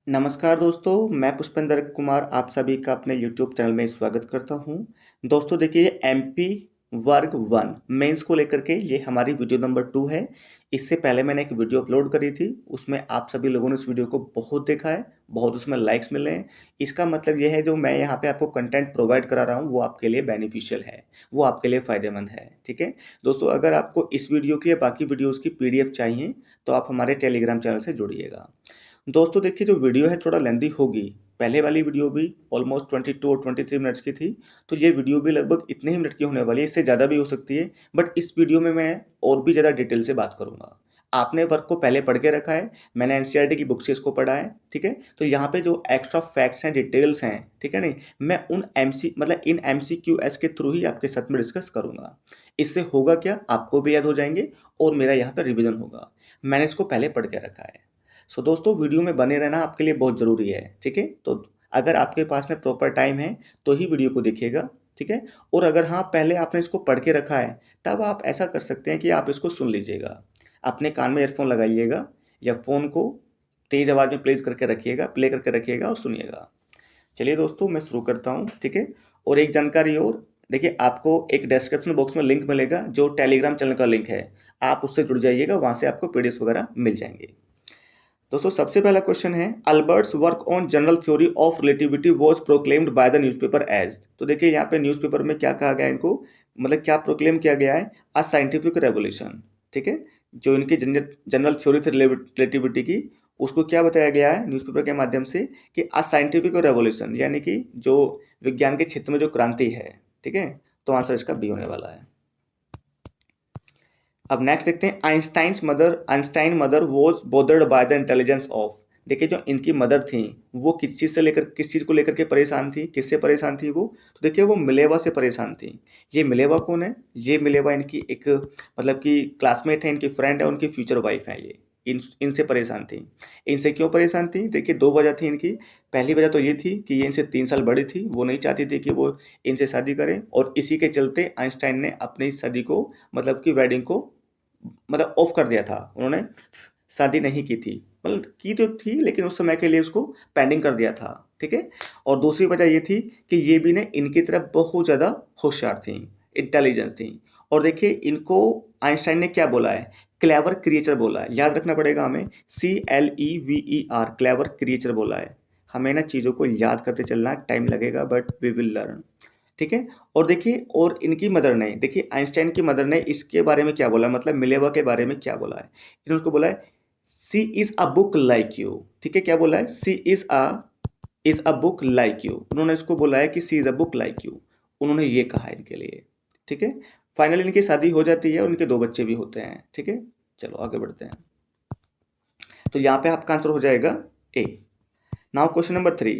नमस्कार दोस्तों, मैं पुष्पेंद्र कुमार आप सभी का अपने यूट्यूब चैनल में स्वागत करता हूं। दोस्तों देखिए एमपी वर्ग 1 मेंस को लेकर के ये हमारी वीडियो नंबर 2 है। इससे पहले मैंने एक वीडियो अपलोड करी थी, उसमें आप सभी लोगों ने उस वीडियो को बहुत देखा है, बहुत उसमें लाइक्स मिले हैं। इसका मतलब ये है जो मैं यहाँ पे आपको कंटेंट प्रोवाइड करा रहा हूँ वो आपके लिए बेनिफिशियल है, वो आपके लिए फ़ायदेमंद है, ठीक है। दोस्तों अगर आपको इस वीडियो की या बाकी वीडियोज़ की पीडीएफ चाहिए तो आप हमारे टेलीग्राम चैनल से जुड़िएगा। दोस्तों देखिए जो वीडियो है थोड़ा लेंदी होगी। पहले वाली वीडियो भी ऑलमोस्ट 22 और 23 मिनट्स की थी, तो ये वीडियो भी लगभग इतने ही मिनट की होने वाली है, इससे ज़्यादा भी हो सकती है। बट इस वीडियो में मैं और भी ज़्यादा डिटेल से बात करूँगा। आपने वर्क को पहले पढ़ के रखा है, मैंने एनसीईआरटी की बुक से इसको पढ़ा है, ठीक है। तो यहाँ पे जो एक्स्ट्रा फैक्ट्स हैं, डिटेल्स हैं, ठीक है नहीं, मैं उन इन एमसीक्यूएस के थ्रू ही आपके साथ में डिस्कस करूँगा। इससे होगा क्या, आपको भी याद हो जाएंगे और मेरा यहाँ पे रिविजन होगा। मैंने इसको पहले पढ़ के रखा है। सो दोस्तों वीडियो में बने रहना आपके लिए बहुत ज़रूरी है, ठीक है। तो अगर आपके पास में प्रॉपर टाइम है तो ही वीडियो को देखिएगा, ठीक है। और अगर हाँ पहले आपने इसको पढ़ के रखा है तब आप ऐसा कर सकते हैं कि आप इसको सुन लीजिएगा, अपने कान में ईयरफोन लगाइएगा या फ़ोन को तेज़ आवाज़ में प्ले करके रखिएगा और सुनिएगा। चलिए दोस्तों मैं शुरू करता हूँ, ठीक है। और एक जानकारी और, देखिए आपको एक डिस्क्रिप्शन बॉक्स में लिंक मिलेगा जो टेलीग्राम चैनल का लिंक है, आप उससे जुड़ जाइएगा, वहाँ से आपको पीडीएफ वगैरह मिल जाएंगे। दोस्तों सबसे पहला क्वेश्चन है, Albert's work on general theory of relativity was proclaimed by the newspaper age. तो देखिए यहाँ पे न्यूज़पेपर में क्या कहा गया है इनको, मतलब क्या प्रोक्लेम किया गया है, अ साइंटिफिक रेवोल्यूशन, ठीक है। जो इनकी जनरल थ्योरी थी रिलेटिविटी की, उसको क्या बताया गया है न्यूज़पेपर के माध्यम से कि अ साइंटिफिक रेवोल्यूशन, यानी कि जो विज्ञान के क्षेत्र में जो क्रांति है, ठीक है। तो आंसर इसका बी होने वाला है। अब नेक्स्ट देखते हैं, Einstein mother was bothered by the intelligence of. देखिए जो इनकी मदर थी वो किस चीज़ को लेकर के परेशान थी, किससे परेशान थी वो, तो देखिए वो मिलेवा से परेशान थी। ये मिलेवा कौन है, ये मिलेवा इनकी एक मतलब कि क्लासमेट है, इनकी फ्रेंड है, उनकी फ्यूचर वाइफ है ये। इनसे परेशान थी। इनसे क्यों परेशान थी, देखिए दो वजह थी इनकी। पहली वजह तो ये थी कि ये इनसे 3 साल बड़ी थी, वो नहीं चाहती थी कि वो इनसे शादी करें, और इसी के चलते आइंस्टाइन ने अपनी शादी को मतलब कि वेडिंग को मतलब ऑफ कर दिया था, उन्होंने शादी नहीं की थी, मतलब की तो थी लेकिन उस समय के लिए उसको पेंडिंग कर दिया था, ठीक है। और दूसरी वजह ये थी कि ये भी ने इनकी तरफ बहुत ज़्यादा होशियार थी, इंटेलिजेंट थी। और देखिए इनको आइंस्टाइन ने क्या बोला है, क्लेवर क्रिएचर बोला है, याद रखना पड़ेगा हमें, CLEVER, क्लेवर क्रिएचर बोला है। हमें ना चीज़ों को याद करते चलना, टाइम लगेगा बट वी विल लर्न, ठीक है। और देखिए और इनकी मदर ने, देखिए आइंस्टाइन की मदर ने इसके बारे में क्या बोला, मतलब मिलेवा के बारे में क्या बोला है, इन्होंने उसको बोला है she is a book like you, ठीक है। क्या बोला है, she is a book like you, उन्होंने इसको बोला है कि she is a book like you, उन्होंने ये कहा है इनके लिए, ठीक है। फाइनली इनकी शादी हो जाती है और इनके 2 बच्चे भी होते हैं, ठीक है। चलो आगे बढ़ते हैं। तो यहाँ पे आपका आंसर हो जाएगा A. Now question number 3,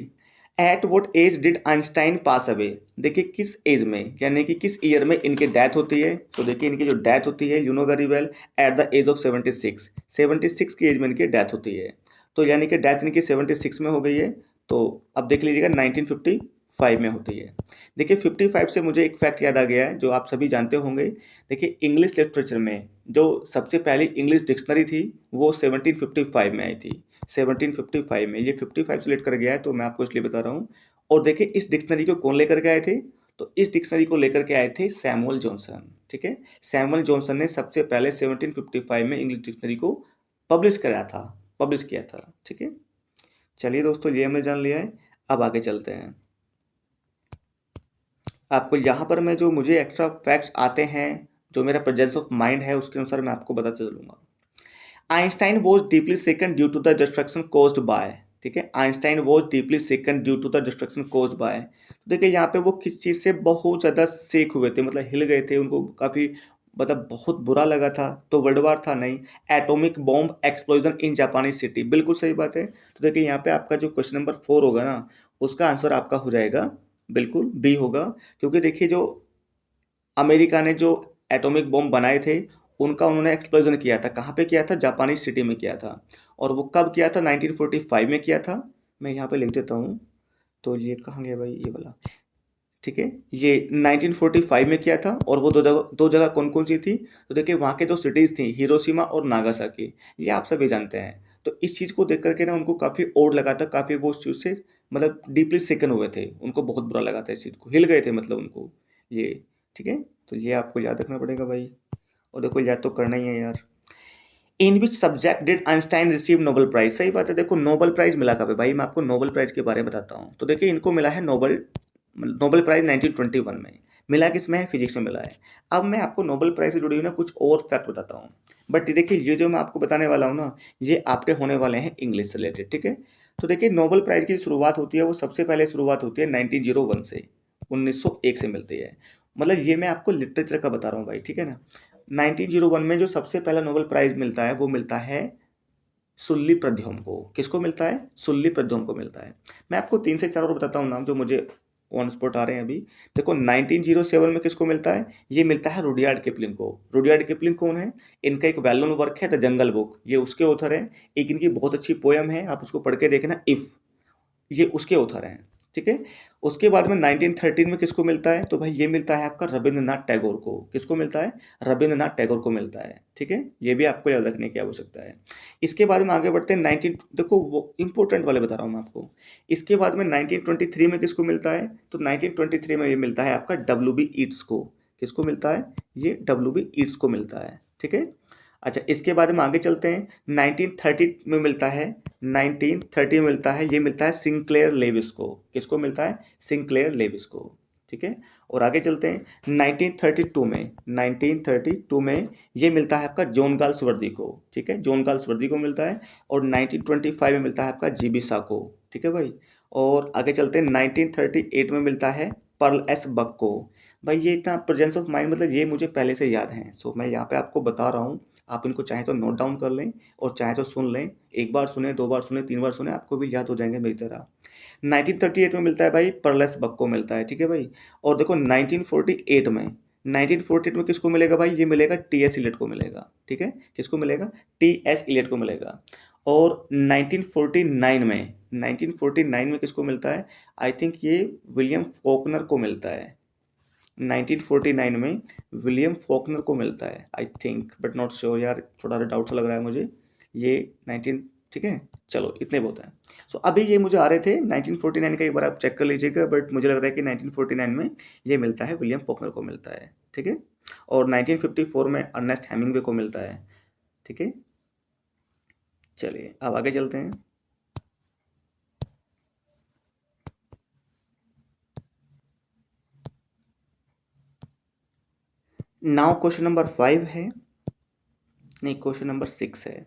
at what age did Einstein pass away. देखिए किस एज में, यानी कि किस ईयर में इनकी डेथ होती है। तो देखिए इनकी जो डेथ होती है, you know very well, at the age of 76 की एज में इनकी डेथ होती है। तो यानी कि डेथ इनकी 76 में हो गई है। तो अब देख लीजिएगा 1955 में होती है। देखिए 55 से मुझे एक फैक्ट याद आ गया है जो आप सभी जानते होंगे। देखिए इंग्लिश लिटरेचर में जो सबसे पहली इंग्लिश डिक्शनरी थी वो 1755 में आई थी। 1755 में, ये 55 से लेट कर गया है तो मैं आपको इसलिए बता रहा हूँ। और देखिए इस डिक्शनरी को कौन लेकर के आए थे, तो इस डिक्शनरी को लेकर के आए थे सैमुअल जॉनसन, ठीक है। सैमुअल जॉनसन ने सबसे पहले 1755 में इंग्लिश डिक्शनरी को पब्लिश किया था, ठीक है। चलिए दोस्तों ये हमने जान लिया है, अब आगे चलते हैं। आपको यहाँ पर मैं जो मुझे एक्स्ट्रा फैक्ट्स आते हैं, जो मेरा प्रेजेंस ऑफ माइंड है उसके अनुसार मैं आपको बताते चलूँगा। Einstein was deeply sicken due to the destruction caused by, ठीक है। Einstein was deeply sicken due to the destruction caused by. देखिए यहाँ पे वो किस चीज़ से बहुत ज़्यादा सेक हुए थे, मतलब हिल गए थे, उनको काफ़ी मतलब बहुत बुरा लगा था। तो वर्ल्ड वार था नहीं, एटॉमिक बॉम्ब एक्सप्लोजन इन जापानी सिटी, बिल्कुल सही बात है। तो देखिए यहाँ पे आपका जो क्वेश्चन नंबर 4 होगा ना, उसका आंसर आपका हो जाएगा बिल्कुल बी होगा। क्योंकि देखिए जो अमेरिका ने जो एटॉमिक बॉम्ब बनाए थे उनका उन्होंने एक्सप्लोजन किया था, कहाँ पे किया था, जापानी सिटी में किया था। और वो कब किया था, 1945 में किया था। मैं यहाँ पे लिख देता हूँ, तो ये कहाँ गया भाई, ये वाला, ठीक है। ये 1945 में किया था। और वो दो जगह कौन कौन सी थी, तो देखिए वहाँ के दो सिटीज़ थी, हिरोशिमा और नागासाकी, ये आप सभी जानते हैं। तो इस चीज़ को देख करके ना उनको काफ़ी ओड लगा था, काफ़ी वो उस चीज़ से मतलब डीपली सिकन हुए थे, उनको बहुत बुरा लगा था इस चीज़ को, हिल गए थे मतलब उनको ये, ठीक है। तो ये आपको याद रखना पड़ेगा भाई, और देखो याद तो करना ही है यार। In which subject did Einstein receive Nobel prize, सही बात है। देखो नोबेल प्राइज मिला कब है भाई, मैं आपको नोबेल प्राइज के बारे में बताता हूँ। तो देखिए इनको मिला है नोबेल नोबेल प्राइज 1921 में। मिला किसमें है, फिजिक्स में मिला है। अब मैं आपको नोबेल प्राइज से जुड़ी हुई ना कुछ और फैक्ट बताता हूँ, बट देखिए ये जो मैं आपको बताने वाला हूँ ना, ये आपके होने वाले हैं इंग्लिश से रिलेटेड, ठीक है। तो देखिए नोबेल प्राइज की शुरुआत होती है, वो सबसे पहले शुरुआत होती है 1901 से, 1901 से मिलती है। मतलब ये मैं आपको लिटरेचर का बता रहा हूँ भाई, ठीक है ना। 1901 में जो सबसे पहला नोबेल प्राइज मिलता है वो मिलता है सुल्ली प्रद्युम्न को। किसको मिलता है, सुल्ली प्रद्युम्न को मिलता है। मैं आपको 3 से 4 और बताता हूँ नाम जो मुझे ऑन स्पॉट आ रहे हैं अभी। देखो 1907 में किसको मिलता है, ये मिलता है रुडयार्ड किपलिंग को। रुडयार्ड किपलिंग कौन है, इनका एक वेल नोन वर्क है द जंगल बुक, ये उसके ऑथर है। एक इनकी बहुत अच्छी पोयम है, आप उसको पढ़ के देखना, इफ, ये उसके ऑथर हैं, ठीक है। उसके बाद में 1913 में किसको मिलता है, तो भाई ये मिलता है आपका रविंद्रनाथ टैगोर को। किसको मिलता है, रविंद्रनाथ टैगोर को मिलता है, ठीक है। ये भी आपको याद रखने की आवश्यकता है। इसके बाद में आगे बढ़ते हैं 19, देखो वो इंपॉर्टेंट वाले बता रहा हूँ मैं आपको। इसके बाद में 1923 में किसको मिलता है, तो 1923 में ये मिलता है आपका डब्ल्यू बी ईट्स को। किसको मिलता है, ये डब्ल्यू बी ईट्स को मिलता है, ठीक है। अच्छा इसके बाद हम आगे चलते हैं, 1930 में मिलता है, 1930 में मिलता है, ये मिलता है सिंक्लेयर लेविस को। किसको मिलता है, सिंक्लेयर लेविस को, ठीक है। और आगे चलते हैं 1932 में, 1932 में ये मिलता है आपका जॉन गाल्सवर्दी को, ठीक है, जॉन गाल्सवर्दी को मिलता है। और 1925 में मिलता है आपका जीबी को, ठीक है भाई। और आगे चलते हैं 1938 में मिलता है पर्ल एस बक को। भाई ये इतना प्रेजेंस ऑफ माइंड, मतलब ये मुझे पहले से याद है, सो मैं यहाँ पे आपको बता रहा हूँ। आप इनको चाहे तो नोट डाउन कर लें और चाहे तो सुन लें, एक बार सुने, 2 बार सुने, 3 बार सुने, आपको भी याद हो जाएंगे मेरी तरह। 1938 में मिलता है भाई पर्लेस बक को मिलता है, ठीक है भाई। और देखो 1948 में, 1948 में किसको मिलेगा भाई, ये मिलेगा टी एस इलियट को मिलेगा, ठीक है। किसको मिलेगा, टी एस इलियट को मिलेगा। और 1949 में, 1949 में किसको मिलता है, आई थिंक ये विलियम फॉकनर को मिलता है। 1949 में विलियम फॉकनर को मिलता है, I think, but not sure यार, थोड़ा डाउट सा लग रहा है मुझे ये 19, ठीक है। चलो इतने बहुत हैं। सो अभी ये मुझे आ रहे थे 1949 का, एक बार आप चेक कर लीजिएगा, बट मुझे लग रहा है कि 1949 में ये मिलता है, विलियम फॉकनर को मिलता है, ठीक है। और 1954 में अर्नेस्ट हेमिंगवे को मिलता है, ठीक है। चलिए अब आगे चलते हैं। नाउ क्वेश्चन नंबर 5 है, नहीं क्वेश्चन नंबर 6 है।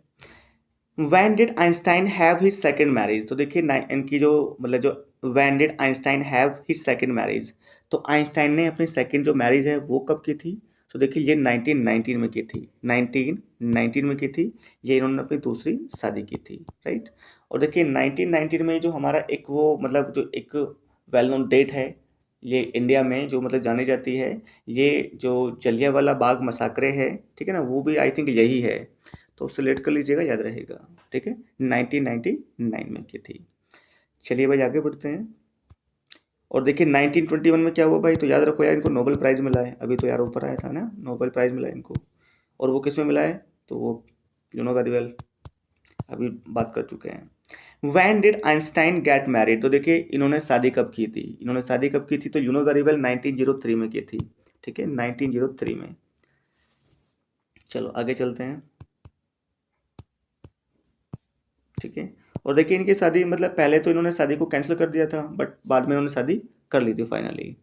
When did Einstein have his second marriage? तो देखिए इनकी जो मतलब जो when did Einstein have his second marriage, तो आइंस्टाइन ने अपनी सेकंड जो मैरिज है वो कब की थी, तो देखिए ये 1919 में की थी, 1919 में की थी। ये इन्होंने अपनी दूसरी शादी की थी, राइट। और देखिए 1919 में जो हमारा एक वो मतलब जो एक वेल नोन डेट है ये इंडिया में जो मतलब जानी जाती है, ये जो जलियांवाला बाग मसाकरे है, ठीक है ना, वो भी आई थिंक यही है। तो उससे लेट कर लीजिएगा, याद रहेगा, ठीक है। 1999 में की थी। चलिए भाई आगे बढ़ते हैं। और देखिए 1921 में क्या हुआ भाई, तो याद रखो यार, इनको नोबेल प्राइज मिला है, अभी तो यार ऊपर आया था ना, नोबेल प्राइज मिला है इनको। और वो किस में मिला है, तो वो यू नो वेरी वेल, अभी बात कर चुके हैं। When did Einstein get married, तो देखिए इन्होंने शादी कब की थी, इन्होंने शादी कब की थी, तो यू नो वेरी वेल 1903 में की थी, ठीक है, 1903 में। चलो आगे चलते हैं, ठीक है। और देखिए इनकी शादी मतलब पहले तो इन्होंने शादी को कैंसिल कर दिया था, बट बाद में इन्होंने शादी कर ली थी finally.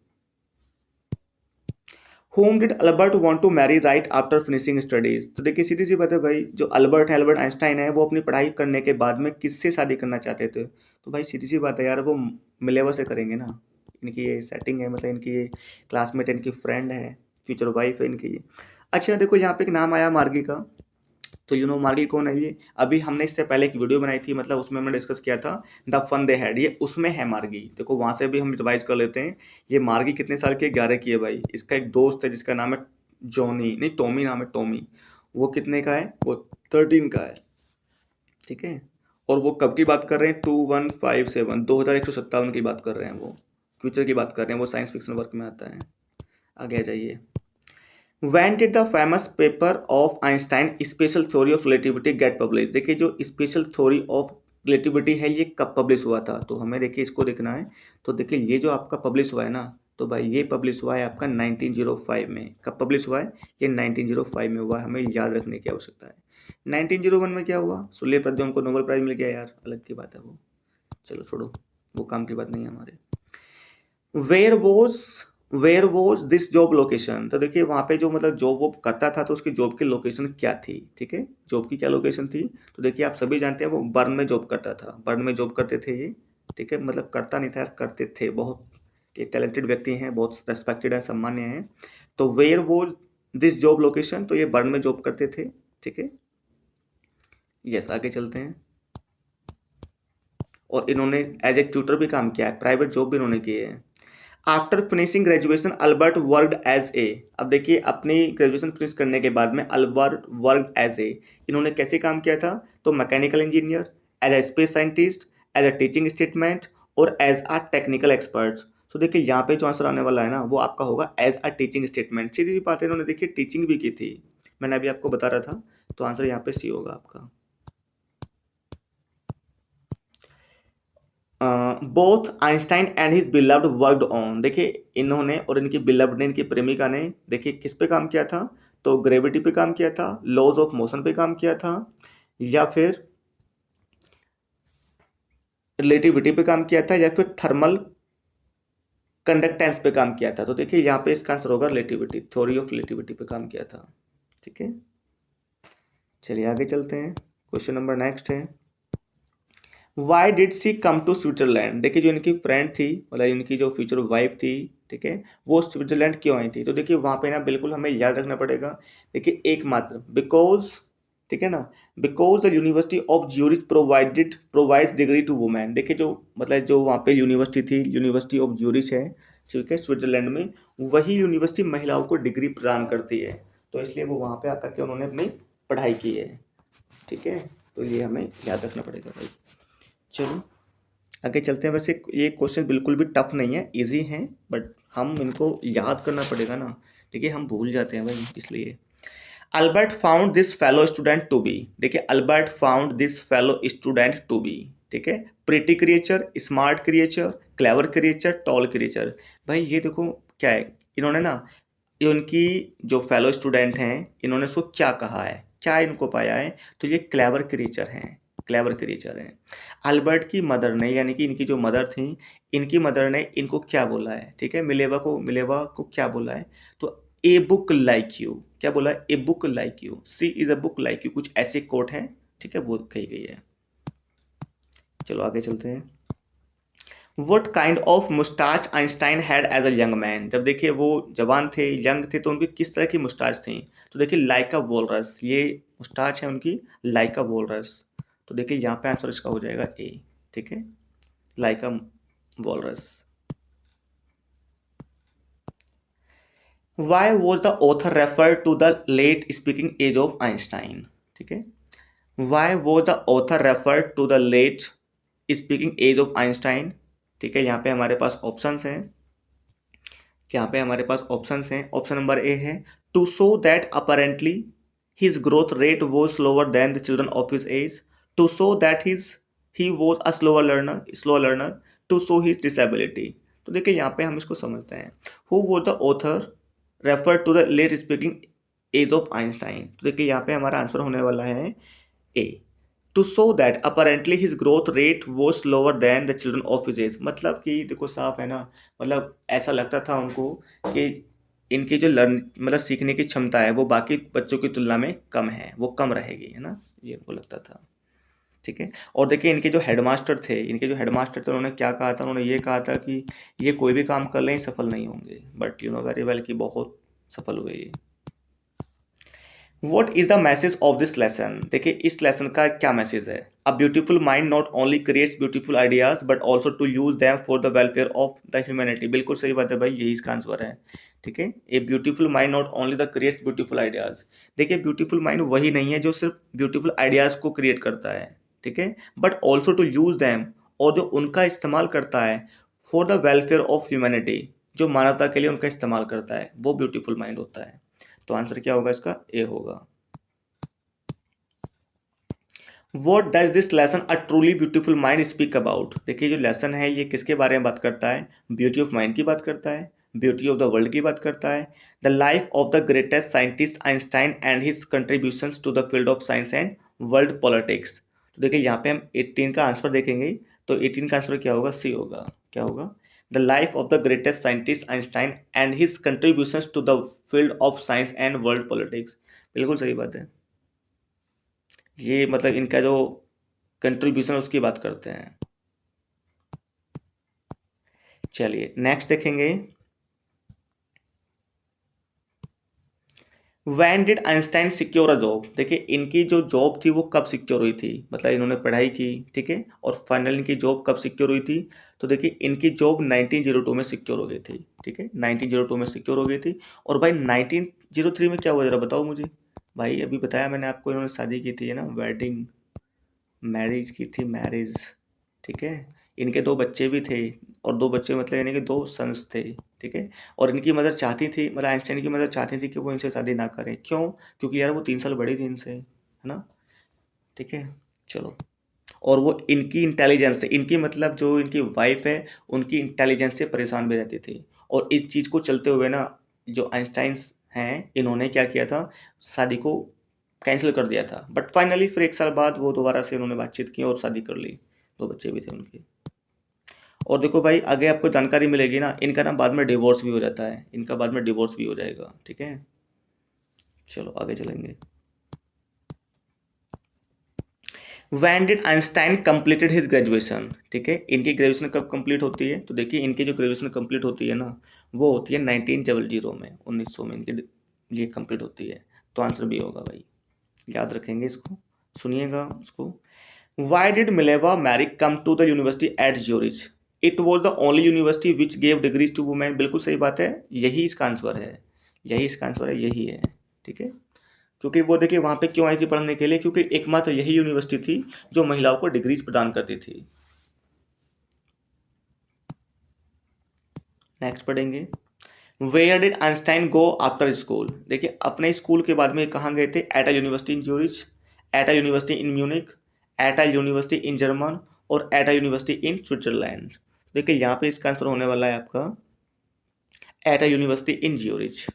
Whom did Albert want to marry right after finishing studies, तो देखिए सीधी सी बात है भाई, जो अल्बर्ट है, अल्बर्ट आइंस्टाइन है, वो अपनी पढ़ाई करने के बाद में किससे शादी करना चाहते थे, तो भाई सीधी सी बात है यार, वो मिलेवा से करेंगे ना। इनकी ये सेटिंग है, मतलब इनकी ये क्लासमेट, इनकी फ्रेंड है, फ्यूचर वाइफ है इनकी। अच्छा देखो यहाँ पे एक नाम आया मार्गी का, तो यू नो मार्गी कौन है ये, अभी हमने इससे पहले एक वीडियो बनाई थी, मतलब उसमें हमने डिस्कस किया था द फन दे हैड, ये उसमें है मार्गी। देखो वहाँ से भी हम रिवाइज कर लेते हैं। ये मार्गी कितने साल की है, 11 की है भाई। इसका एक दोस्त है जिसका नाम है जॉनी, नहीं टॉमी नाम है, टॉमी। वो कितने का है, वो 13 का है, ठीक है। और वो कब की बात कर रहे हैं, 2157, 2157 की बात कर रहे हैं, वो फ्यूचर की बात कर रहे हैं, वो साइंस फिक्शन वर्क में आता है। आगे आ जाइए। When did the famous paper of Einstein special theory of relativity get published? देखिए जो स्पेशल थ्योरी ऑफ रिलेटिविटी है ये कब पब्लिश हुआ था, तो हमें देखिए इसको देखना है। तो देखिए ये जो आपका पब्लिश हुआ है ना, तो भाई ये पब्लिश हुआ है आपका 1905 में। कब पब्लिश हुआ है? ये 1905 में हुआ है, हमें याद रखने की आवश्यकता है। 1901 में क्या हुआ? सूर्य प्रद्युम्न को नोबेल प्राइज मिल गया यार, अलग की बात है वो, चलो छोड़ो, वो काम की बात नहीं है हमारे। Where was where was this job location? तो देखिए वहाँ पे जो मतलब जॉब वो करता था तो उसकी जॉब की लोकेशन क्या थी, ठीक है, जॉब की क्या लोकेशन थी? तो देखिए आप सभी जानते हैं वो बर्न में जॉब करता था, बर्न में जॉब करते थे ये, ठीक है, मतलब करता नहीं था यार, करते थे, बहुत एक टैलेंटेड व्यक्ति हैं, बहुत रेस्पेक्टेड है, सम्मान्य है। तो where was this job location? तो ये बर्न में जॉब करते थे, ठीक है। यस, आगे चलते हैं। और इन्होंने एज ए ट्यूटर भी काम किया है, प्राइवेट जॉब भी इन्होंने की है। After finishing graduation Albert worked as a, अब देखिए अपनी ग्रेजुएशन फिनिश करने के बाद में अल्बर्ट वर्कड एज ए, इन्होंने कैसे काम किया था? तो mechanical engineer, as a space scientist, as a teaching statement और एज अ टेक्निकल एक्सपर्ट्स। तो देखिए यहाँ पे जो आंसर आने वाला है ना वो आपका होगा एज अ टीचिंग स्टेटमेंट। सीधी सी बात है, इन्होंने देखिए टीचिंग भी की थी, मैंने अभी आपको बता रहा था, तो आंसर यहाँ पे सी होगा आपका। Both Einstein and his beloved worked on, देखिए इन्होंने और इनकी बिलव्ड ने, इनकी प्रेमिका ने देखिए किस पे काम किया था? तो ग्रेविटी पे काम किया था, लॉज ऑफ मोशन पे काम किया था, या फिर रिलेटिविटी पे काम किया था, या फिर थर्मल कंडक्टेंस पे काम किया था। तो देखिए यहाँ पे इसका आंसर होगा रिलेटिविटी, थ्योरी ऑफ रिलेटिविटी पे काम किया था, ठीक है। चलिए आगे चलते हैं, क्वेश्चन नंबर नेक्स्ट है, why did she come to Switzerland? देखिए जो इनकी फ्रेंड थी, मतलब इनकी जो फ्यूचर वाइफ थी, ठीक है, वो स्विट्जरलैंड क्यों आई थी? तो देखिए वहाँ पे ना बिल्कुल हमें याद रखना पड़ेगा, देखिए एकमात्र बिकॉज, ठीक है ना, because the university of Zurich provide degree to women. देखिए जो मतलब जो वहाँ पे यूनिवर्सिटी थी, यूनिवर्सिटी ऑफ ज्यूरिच है, ठीक है, स्विट्जरलैंड में, वही यूनिवर्सिटी महिलाओं को डिग्री प्रदान करती है, तो इसलिए वो वहाँ पे आकर के उन्होंने अपनी पढ़ाई की है, ठीक है, तो ये हमें याद रखना पड़ेगा भाई। चलो आगे चलते हैं। वैसे ये क्वेश्चन बिल्कुल भी टफ नहीं है, इजी हैं, बट हम इनको याद करना पड़ेगा ना, ठीक है, हम भूल जाते हैं भाई, इसलिए। Albert found this fellow student to be, देखिए Albert found this fellow student to be, ठीक है, pretty creature, smart creature, clever creature, tall creature. भाई ये देखो क्या है, इन्होंने ना, उनकी जो फेलो स्टूडेंट हैं इन्होंने उसको क्या कहा है, क्या इनको पाया है? तो ये क्लेवर क्रिएचर हैं, क्लेवर क्रिएचर हैं। अल्बर्ट की मदर ने, यानी कि इनकी जो मदर थी, इनकी मदर ने इनको क्या बोला है, ठीक है, मिलेवा को क्या बोला है? तो ए बुक लाइक यू, क्या बोला है? A book like you, she is a book like you, कुछ ऐसे कोट है, ठीक है, वो कही गई है। चलो आगे चलते हैं। What kind of moustache Einstein had as a young man? जब देखिए वो जवान थे, यंग थे, तो उनकी किस तरह की मुस्टाच थी? तो देखिए लाइका वोलरस, ये मुस्टाच है उनकी लाइका वोलरस। तो देखिए यहाँ पे आंसर इसका हो जाएगा ए, ठीक है, like a walrus. Why was the author refer to the late speaking age of Einstein? ठीक है, why was the author refer to the late speaking age of Einstein? ठीक है, यहाँ पे हमारे पास ऑप्शंस हैं, यहाँ पे हमारे पास ऑप्शंस हैं। ऑप्शन नंबर ए है to show that apparently his growth rate was slower than the children of his age, to show that he was a slower learner, to show his disability. तो देखिए यहाँ पे हम इसको समझते हैं, who was the author refer to the late speaking age of Einstein. तो देखिए यहाँ पे हमारा आंसर होने वाला है A, to show that apparently his growth rate was slower than the children of his age. मतलब कि देखो साफ है ना, मतलब ऐसा लगता था उनको कि इनकी जो लर्न मतलब सीखने की क्षमता है वो बाकी बच्चों की तुलना में कम है, वो कम रहेगी, है ना, ये उनको लगता था, ठीक है। और देखिए इनके जो हेडमास्टर थे उन्होंने क्या कहा था? उन्होंने ये कहा था कि ये कोई भी काम कर लें सफल नहीं होंगे, but you know very well कि बहुत सफल हुए ये। What is the message of this lesson? देखिए इस लेसन का क्या मैसेज है? A beautiful mind not only creates beautiful ideas but also to use them for the welfare of the humanity. बिल्कुल सही बात है भाई, यही इसका आंसर है, ठीक है। A beautiful mind not only the creates beautiful ideas, देखिए ब्यूटीफुल माइंड वही नहीं है जो सिर्फ ब्यूटीफुल आइडियाज को क्रिएट करता है, ठीक है, but also to use them, और जो उनका इस्तेमाल करता है for the welfare of humanity, जो मानवता के लिए उनका इस्तेमाल करता है, वो ब्यूटीफुल माइंड होता है। तो आंसर क्या होगा इसका? ए होगा। What does this lesson a truly beautiful mind speak about? देखिए जो लेसन है ये किसके बारे में बात करता है? ब्यूटी ऑफ माइंड की बात करता है, ब्यूटी ऑफ द वर्ल्ड की बात करता है, the life of the greatest scientist Einstein and his contributions to the field of science and world politics. तो देखिए यहाँ पे हम 18 का आंसर देखेंगे, तो 18 का आंसर क्या होगा? सी होगा। क्या होगा? The life of the greatest scientist Einstein and his contributions to the field of science and world politics. बिल्कुल सही बात है। ये मतलब इनका जो कंट्रीब्यूशन उसकी बात करते हैं। चलिए नेक्स्ट देखेंगे। When did Einstein secure a job? देखिए इनकी जो जॉब थी वो कब सिक्योर हुई थी, मतलब इन्होंने पढ़ाई की, ठीक है, और फाइनल इनकी जॉब कब सिक्योर हुई थी? तो देखिए इनकी जॉब 1902 में सिक्योर हो गई थी, ठीक है, 1902 में सिक्योर हो गई थी। और भाई 1903 में क्या हुआ जरा बताओ मुझे। भाई अभी बताया मैंने आपको, इन्होंने शादी की थी, है ना, वेडिंग, मैरिज की थी, मैरिज, ठीक है। इनके दो बच्चे भी थे, और दो बच्चे मतलब यानी कि दो सन्स थे, ठीक है। और इनकी मदर चाहती थी, मतलब आइंस्टाइन की मदर चाहती थी कि वो इनसे शादी ना करें। क्यों? क्योंकि यार वो 3 साल बड़ी थी इनसे, है ना, ठीक है। चलो, और वो इनकी इंटेलिजेंस से, इनकी मतलब जो इनकी वाइफ है उनकी इंटेलिजेंस से परेशान भी रहती थी। और इस चीज़ को चलते हुए ना, जो आइंस्टाइंस हैं इन्होंने क्या किया था, शादी को कैंसिल कर दिया था। बट फाइनली फिर 1 साल बाद वो दोबारा से उन्होंने बातचीत की और शादी कर ली, दो बच्चे भी थे उनके। और देखो भाई आगे आपको जानकारी मिलेगी ना, इनका ना बाद में डिवोर्स भी हो जाता है, इनका बाद में डिवोर्स भी हो जाएगा, ठीक है। चलो आगे चलेंगे। When did Einstein completed his graduation? ठीक है, इनकी ग्रेजुएशन कब कंप्लीट होती है? तो देखिए इनकी जो ग्रेजुएशन कंप्लीट होती है ना, वो होती है 1900 में, 1900 में इनकी ये कंप्लीट होती है। तो आंसर भी होगा भाई, याद रखेंगे इसको, सुनिएगा इसको। Why did Mileva Mary come to the university at Zurich? It was the only university which gave degrees to women। बिल्कुल सही बात है, यही इसका आंसर है, यही इसका आंसर है, यही है, ठीक है। क्योंकि वो देखिए वहाँ पे क्यों आई थी पढ़ने के लिए, क्योंकि एकमात्र यही यूनिवर्सिटी थी जो महिलाओं को डिग्रीज प्रदान करती थी। नेक्स्ट पढ़ेंगे। Where did Einstein go after school? देखिए अपने स्कूल के बाद में कहाँ गए थे? At a university in Zurich, at a university in Munich, at a university in German, और at a university in Switzerland. देखिए यहाँ पे इसका आंसर होने वाला है आपका at a university in Zurich.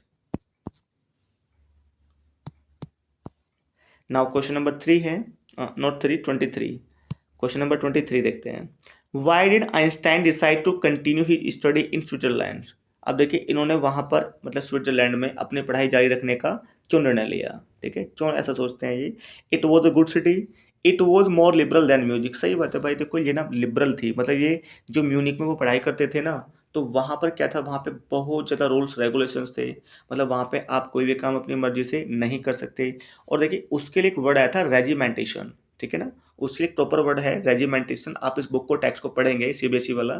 Now question number 3 है, नॉट 3, 23। क्वेश्चन नंबर 23 देखते हैं। Why did Einstein decide to continue he study in Switzerland? अब देखिए इन्होंने वहाँ पर मतलब स्विट्जरलैंड में अपनी पढ़ाई जारी रखने का क्यों निर्णय लिया, ठीक है, क्यों ऐसा सोचते हैं ये? It was a good city, it was more liberal than music. सही बात है भाई, देखो ये ना लिबरल थी, मतलब ये जो म्यूनिक में वो पढ़ाई करते थे ना, तो वहाँ पर क्या था, वहाँ पे बहुत ज़्यादा रूल्स रेगुलेशंस थे, मतलब वहाँ पे आप कोई भी काम अपनी मर्जी से नहीं कर सकते। और देखिए उसके लिए एक वर्ड आया था रेजिमेंटेशन, ठीक है ना, उसके लिए एक प्रॉपर वर्ड है रेजिमेंटेशन। आप इस बुक को टेक्स्ट को पढ़ेंगे सीबीएसई वाला,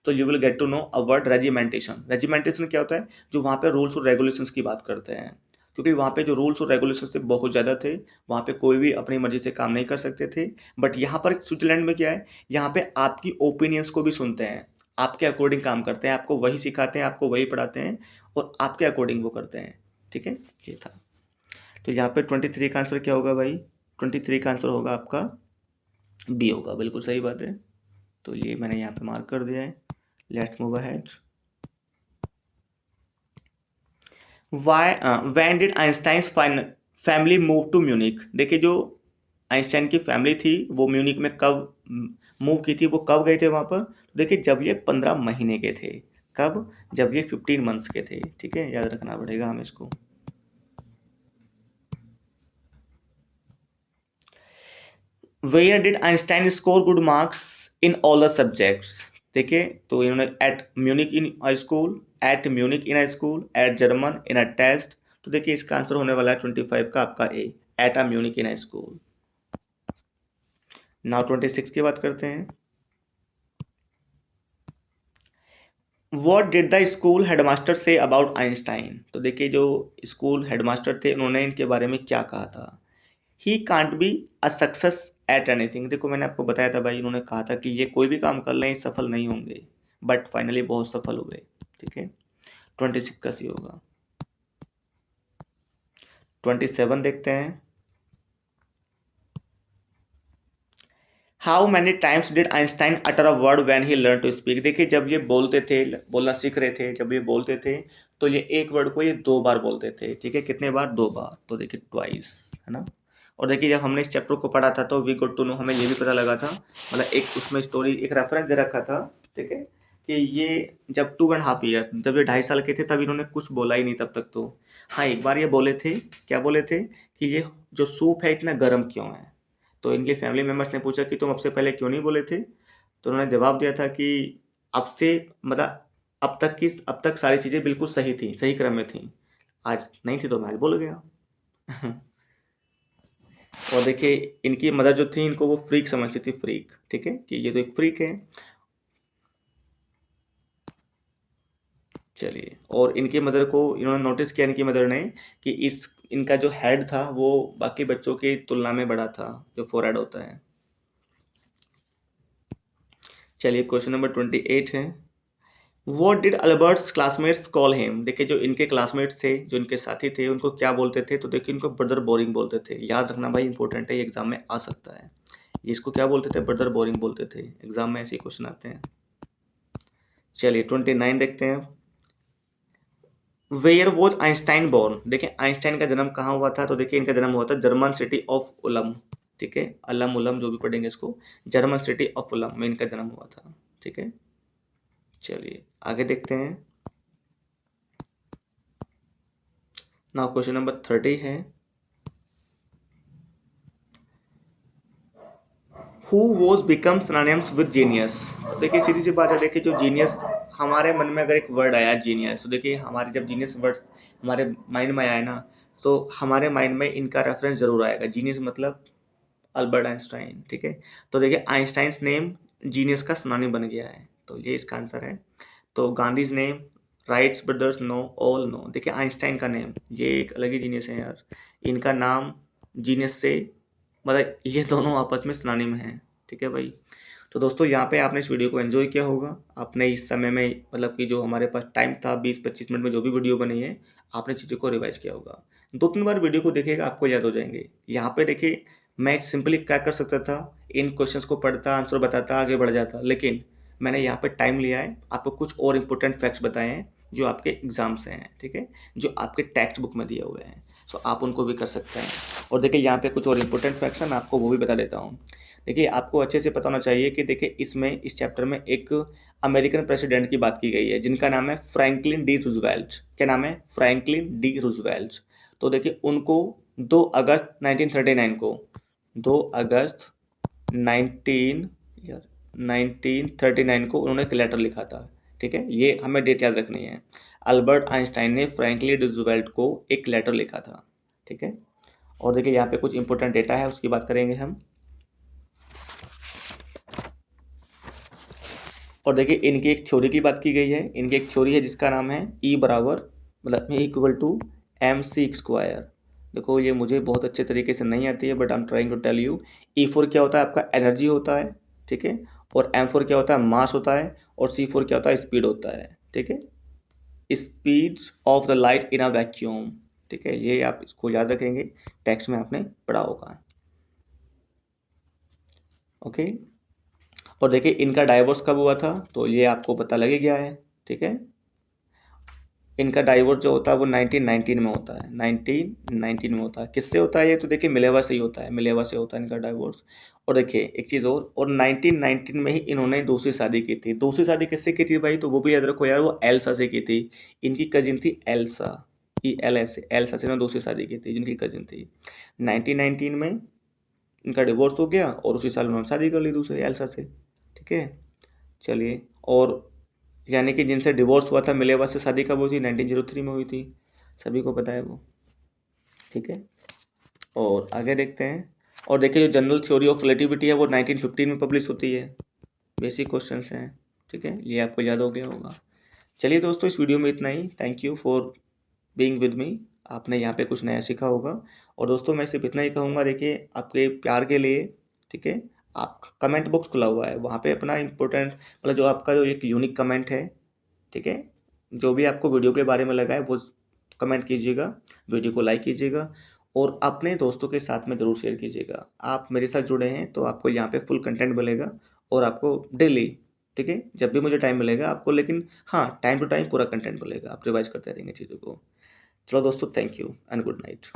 तो you will get to know a word regimentation. Regimentation क्या होता है? जो वहाँ पे रूल्स और रेगुलेशंस की बात करते हैं, क्योंकि वहाँ पे जो रूल्स और रेगुलेशंस थे बहुत ज़्यादा थे, वहाँ पे कोई भी अपनी मर्जी से काम नहीं कर सकते थे। बट यहाँ पर स्विट्जरलैंड में क्या है, यहाँ पे आपकी ओपिनियंस को भी सुनते हैं, आपके अकॉर्डिंग काम करते हैं, आपको वही सिखाते हैं, आपको वही पढ़ाते हैं, और आपके अकॉर्डिंग वो करते हैं, ठीक है। ये था, तो यहाँ पे 23 का आंसर क्या होगा भाई? 23 का आंसर होगा आपका बी होगा, बिल्कुल सही बात है। तो ये मैंने यहाँ पे मार्क कर दिया है। Let's move ahead. Why when did Einstein's family move to Munich? देखिए जो आइंस्टाइन की फैमिली थी वो म्यूनिक में कब मूव की थी, वो कब गए थे वहाँ पर? देखिए जब ये 15 महीने के थे। कब? जब ये 15 मंथ्स के थे, ठीक है, याद रखना पड़ेगा हमें इसको। Where did Einstein score good marks in all the subjects? देखिए तो इन्होंने at Munich in a school, at Munich in a school, at German in a test. तो देखिए इसका आंसर होने वाला है 25 का आपका A, at a Munich in a school. Now 26 की बात करते हैं। What did the school headmaster say about Einstein? तो देखिए जो स्कूल हेडमास्टर थे उन्होंने इनके बारे में क्या कहा था? He can't be a success at anything. देखो मैंने आपको बताया था भाई, इन्होंने कहा था कि ये कोई भी काम कर लें सफल नहीं होंगे, बट फाइनली बहुत सफल हुए, ठीक है। 26 का सी होगा। 27 देखते हैं। How many times did Einstein utter a word when he learn to speak. देखिए जब ये बोलते थे, बोलना सीख रहे थे, जब ये बोलते थे तो ये एक वर्ड को ये 2 बार बोलते थे। ठीक है, कितने बार? 2 बार। तो देखिए ट्वाइस, है ना। और देखिए जब हमने इस चैप्टर को पढ़ा था तो वी गुड टू नो, हमें ये भी पता लगा था, मतलब एक उसमें स्टोरी, एक रेफरेंस दे रखा था, ठीक है, कि ये जब 2.5 ईयर, जब ये 2.5 साल के थे तब इन्होंने कुछ बोला ही नहीं तब तक तो। हाँ, एक बार ये बोले थे, क्या बोले थे, कि ये जो सूप है इतना गर्म क्यों है। तो इनके फैमिली मेम्बर्स ने पूछा कि तुम अब से पहले क्यों नहीं बोले थे, तो उन्होंने जवाब दिया था कि अब से, मतलब अब तक सारी चीज़ें बिल्कुल सही थी, सही क्रम में थी, आज नहीं थी तो मैं आज बोल गया। और देखिए इनकी मदर जो थी, इनको वो फ्रीक समझती थी, फ्रीक, ठीक है, कि ये तो एक फ्रीक है। चलिए, और इनकी मदर को इन्होंने नोटिस किया, इनकी मदर ने, कि इनका जो हेड था वो बाकी बच्चों की तुलना में बड़ा था, जो फोरहेड होता है। चलिए क्वेश्चन नंबर 28 है, what did Albert's classmates call him. देखिए जो इनके क्लासमेट्स थे, जो इनके साथी थे, उनको क्या बोलते थे, तो देखिए इनको ब्रदर बोरिंग बोलते थे। याद रखना भाई, इंपॉर्टेंट है, ये एग्जाम में आ सकता है। ये इसको क्या बोलते थे? ब्रदर बोरिंग बोलते थे। एग्जाम में ऐसे ही क्वेश्चन आते हैं। चलिए 29 देखते हैं, वेयर वॉज आइंस्टाइन बोर्न। देखिए आइंस्टाइन का जन्म कहाँ हुआ था, तो देखिए इनका जन्म हुआ था जर्मन सिटी ऑफ उलम, ठीक है, अलम उलम जो भी पढ़ेंगे इसको, जर्मन सिटी ऑफ उलम में इनका जन्म हुआ था, ठीक है। चलिए आगे देखते हैं। नाउ क्वेश्चन नंबर 30 है, who was become synonyms with genius. देखिए सीधी सी बात है, देखिए जो जीनियस, हमारे मन में अगर एक वर्ड आया जीनियस, तो देखिए हमारे जब जीनियस वर्ड हमारे माइंड में आया है ना, तो हमारे माइंड में इनका रेफरेंस जरूर आएगा। जीनियस मतलब अल्बर्ट आइंस्टाइन, ठीक है। तो देखिए आइंस्टाइंस नेम जीनियस का सिनोनिम बन गया है, तो ये इसका आंसर है। तो Gandhi's name, Wrights brothers, no, all no. देखिए आइंस्टाइन का नेम, ये एक अलग ही जीनियस है यार, इनका नाम जीनियस से, मतलब ये दोनों आपस में सिनोनिम हैं, ठीक है भाई। तो दोस्तों यहाँ पे आपने इस वीडियो को एंजॉय किया होगा, आपने इस समय में, मतलब कि जो हमारे पास टाइम था 20-25 मिनट में जो भी वीडियो बनी है, आपने चीज़ों को रिवाइज किया होगा। 2-3 बार वीडियो को देखिएगा, आपको याद हो जाएंगे। यहाँ पे देखिए मैं सिंपली क्या कर सकता था, इन क्वेश्चंस को पढ़ता, आंसर बताता, आगे बढ़ जाता, लेकिन मैंने यहाँ पे टाइम लिया है, आपको कुछ और इंपॉर्टेंट फैक्ट्स बताए हैं जो आपके एग्जाम से हैं, ठीक है, जो आपके टेक्स्ट बुक में दिए हुए हैं, सो आप उनको भी कर सकते हैं। और देखिए यहाँ पे कुछ और इंपॉर्टेंट फैक्ट्स हैं, मैं आपको वो भी बता देता हूँ। देखिए आपको अच्छे से पता होना चाहिए कि देखिए इसमें, इस चैप्टर में एक अमेरिकन प्रेसिडेंट की बात की गई है जिनका नाम है फ्रैंकलिन डी रूजवेल्ट। क्या नाम है? Franklin D Roosevelt. तो देखिए उनको 2 अगस्त 1939 को, 2 अगस्त 19 यार 1939 को उन्होंने एक लेटर लिखा था, ठीक है, ये हमें डेट याद रखनी है। अल्बर्ट आइंस्टाइन ने फ्रैंकलिन रूजवेल्ट को एक लेटर लिखा था, ठीक है। और देखिए यहाँ पे कुछ इंपॉर्टेंट डेटा है, उसकी बात करेंगे हम। और देखिए इनकी एक थ्योरी की बात की गई है, इनकी एक थ्योरी है जिसका नाम है ई बराबर, मतलब equal to M C square. देखो ये मुझे बहुत अच्छे तरीके से नहीं आती है, but I am trying to tell you. E4 क्या होता है? आपका एनर्जी होता है, ठीक है। और M4 क्या होता है? मास होता है। और C4 क्या होता है? स्पीड होता है, ठीक है। Speed of the light in a vacuum, ठीक है, ये आप इसको याद रखेंगे, टेक्स्ट में आपने पढ़ा होगा, ओके। और देखिए इनका डाइवोर्स कब हुआ था, तो ये आपको पता लग ही गया है, ठीक है। इनका डाइवोर्स जो होता है वो 1919 में होता है, 1919 में होता है। किससे होता है ये? तो देखिए मिलेवा से ही होता है, मिलेवा से होता है इनका डाइवोर्स। और देखिए एक चीज़ और 1919 में ही इन्होंने दूसरी शादी की थी। दूसरी शादी किससे की थी भाई? तो वो भी याद रखो यार, वो एल्सा से की थी। इनकी कजिन थी एल्सा, ELSA, एल्सा से इन्होंने दूसरी शादी की थी, जिनकी कजिन थी। 1919 में इनका डिवोर्स हो गया और उसी साल उन्होंने शादी कर ली दूसरी एल्सा से, ठीक है। चलिए, और यानी कि जिनसे डिवोर्स हुआ था मिलेवा से, शादी कब हुई थी? 1903 में हुई थी, सभी को पता है वो, ठीक है। और आगे देखते हैं। और देखिए जो जनरल थ्योरी ऑफ रिलेटिविटी है वो 1915 में पब्लिश होती है। बेसिक क्वेश्चंस हैं, ठीक है, ये आपको याद हो गया होगा। चलिए दोस्तों इस वीडियो में इतना ही। Thank you for being with me. आपने यहाँ पे कुछ नया सीखा होगा। और दोस्तों मैं सिर्फ इतना ही कहूँगा, देखिए आपके प्यार के लिए, ठीक है, आप कमेंट बॉक्स खुला हुआ है, वहाँ पे अपना इंपॉर्टेंट, मतलब जो आपका जो एक यूनिक कमेंट है, ठीक है, जो भी आपको वीडियो के बारे में लगा है वो कमेंट कीजिएगा, वीडियो को लाइक कीजिएगा। और अपने दोस्तों के साथ में ज़रूर शेयर कीजिएगा। आप मेरे साथ जुड़े हैं तो आपको यहाँ पे फुल कंटेंट मिलेगा और आपको डेली, ठीक है, जब भी मुझे टाइम मिलेगा आपको, लेकिन हाँ, टाइम टू टाइम पूरा कंटेंट मिलेगा। आप रिवाइज़ करते रहेंगे चीज़ों को। चलो दोस्तों, thank you and good night.